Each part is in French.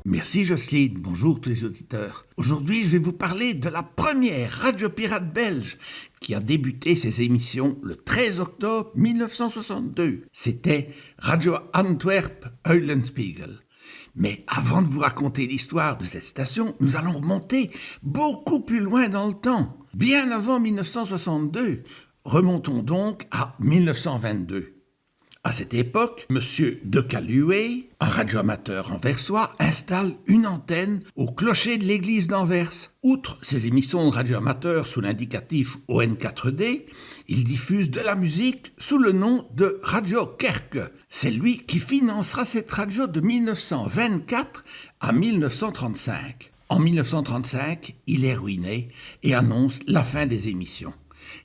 Merci Jocelyne, bonjour tous les auditeurs. Aujourd'hui, je vais vous parler de la première radio pirate belge qui a débuté ses émissions le 13 octobre 1962. C'était Radio Antwerp Eulenspiegel. Mais avant de vous raconter l'histoire de cette station, nous allons remonter beaucoup plus loin dans le temps. Bien avant 1962, remontons donc à 1922. À cette époque, M. De Caluet, un radioamateur anversois, installe une antenne au clocher de l'église d'Anvers. Outre ses émissions de radioamateur sous l'indicatif ON4D, il diffuse de la musique sous le nom de Radio Kerke. C'est lui qui financera cette radio de 1924 à 1935. En 1935, il est ruiné et annonce la fin des émissions.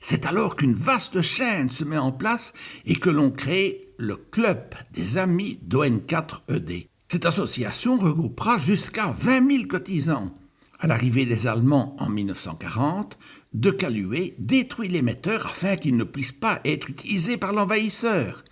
C'est alors qu'une vaste chaîne se met en place et que l'on crée le Club des Amis d'ON4ED. Cette association regroupera jusqu'à 20 000 cotisants. À l'arrivée des Allemands en 1940, De Caluet détruit l'émetteur afin qu'il ne puisse pas être utilisé par l'envahisseur.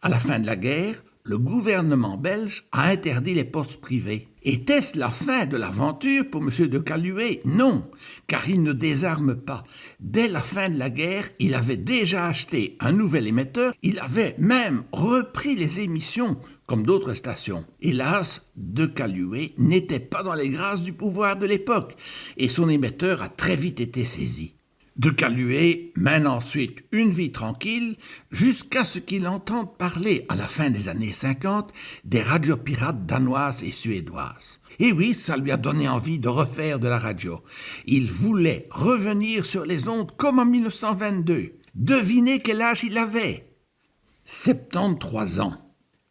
À la fin de la guerre, le gouvernement belge a interdit les postes privés. Était-ce la fin de l'aventure pour M. De Caluet ? Non, car il ne désarme pas. Dès la fin de la guerre, il avait déjà acheté un nouvel émetteur, il avait même repris les émissions, comme d'autres stations. Hélas, De Caluet n'était pas dans les grâces du pouvoir de l'époque, et son émetteur a très vite été saisi. De Caluet mène ensuite une vie tranquille jusqu'à ce qu'il entende parler à la fin des années 50 des radios pirates danoises et suédoises. Et oui, ça lui a donné envie de refaire de la radio. Il voulait revenir sur les ondes comme en 1922. Devinez quel âge il avait ? 73 ans.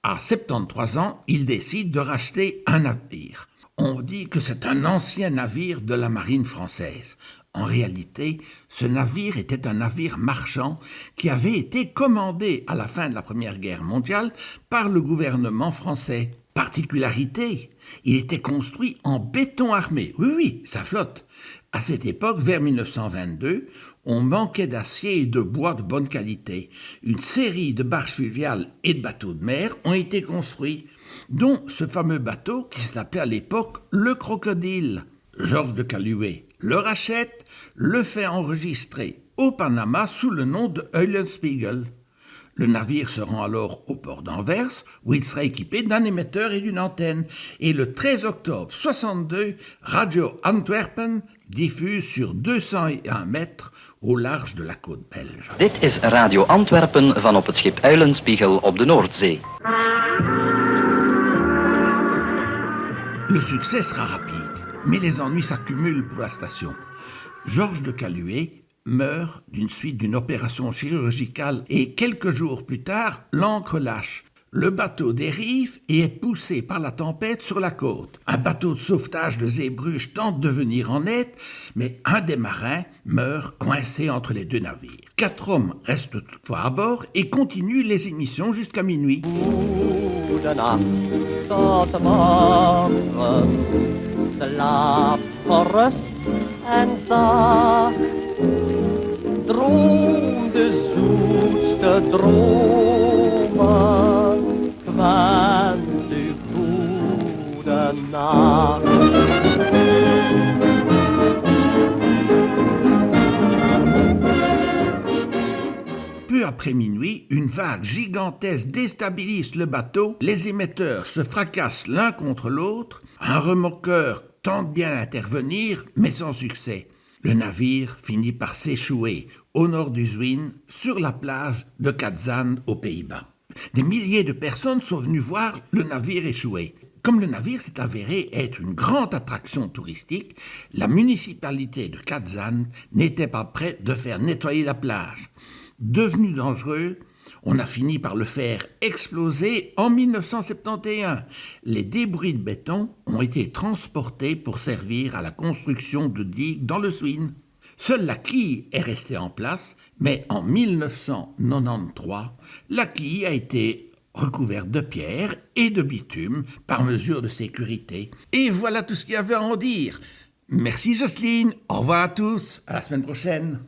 À 73 ans, il décide de racheter un navire. On dit que c'est un ancien navire de la marine française. En réalité, ce navire était un navire marchand qui avait été commandé à la fin de la Première Guerre mondiale par le gouvernement français. Particularité, il était construit en béton armé. Oui, ça flotte. À cette époque, vers 1922, on manquait d'acier et de bois de bonne qualité. Une série de barges fluviales et de bateaux de mer ont été construits, dont ce fameux bateau qui s'appelait à l'époque le Crocodile. Georges de Caluet le rachète, le fait enregistrer au Panama sous le nom de Eulenspiegel. Le navire se rend alors au port d'Anvers, où il sera équipé d'un émetteur et d'une antenne. Et le 13 octobre 1962, Radio Antwerpen diffuse sur 201 mètres au large de la côte belge. Dit is Radio Antwerpen van op het schip Eulenspiegel op de Noordzee. Le succès sera rapide, mais les ennuis s'accumulent pour la station. Georges de Caluet meurt d'une suite d'une opération chirurgicale et quelques jours plus tard, l'ancre lâche. Le bateau dérive et est poussé par la tempête sur la côte. Un bateau de sauvetage de Zeebrugge tente de venir en aide, mais un des marins meurt coincé entre les deux navires. 4 hommes restent toutefois à bord et continuent les émissions jusqu'à minuit. Goedenacht, tot morgen. Slaap gerust en zacht. Droom de zoetste dromen. Ik wens u goedenacht. Peu après minuit, une vague gigantesque déstabilise le bateau, les émetteurs se fracassent l'un contre l'autre, un remorqueur tente bien d'intervenir, mais sans succès. Le navire finit par s'échouer au nord du Zwin, sur la plage de Katzand aux Pays-Bas. Des milliers de personnes sont venues voir le navire échouer. Comme le navire s'est avéré être une grande attraction touristique, la municipalité de Katzand n'était pas prête de faire nettoyer la plage. Devenu dangereux, on a fini par le faire exploser en 1971. Les débris de béton ont été transportés pour servir à la construction de digues dans le Zwin. Seule la quille est restée en place, mais en 1993, la quille a été recouverte de pierre et de bitume par mesure de sécurité. Et voilà tout ce qu'il y avait à en dire. Merci Jocelyne, au revoir à tous, à la semaine prochaine.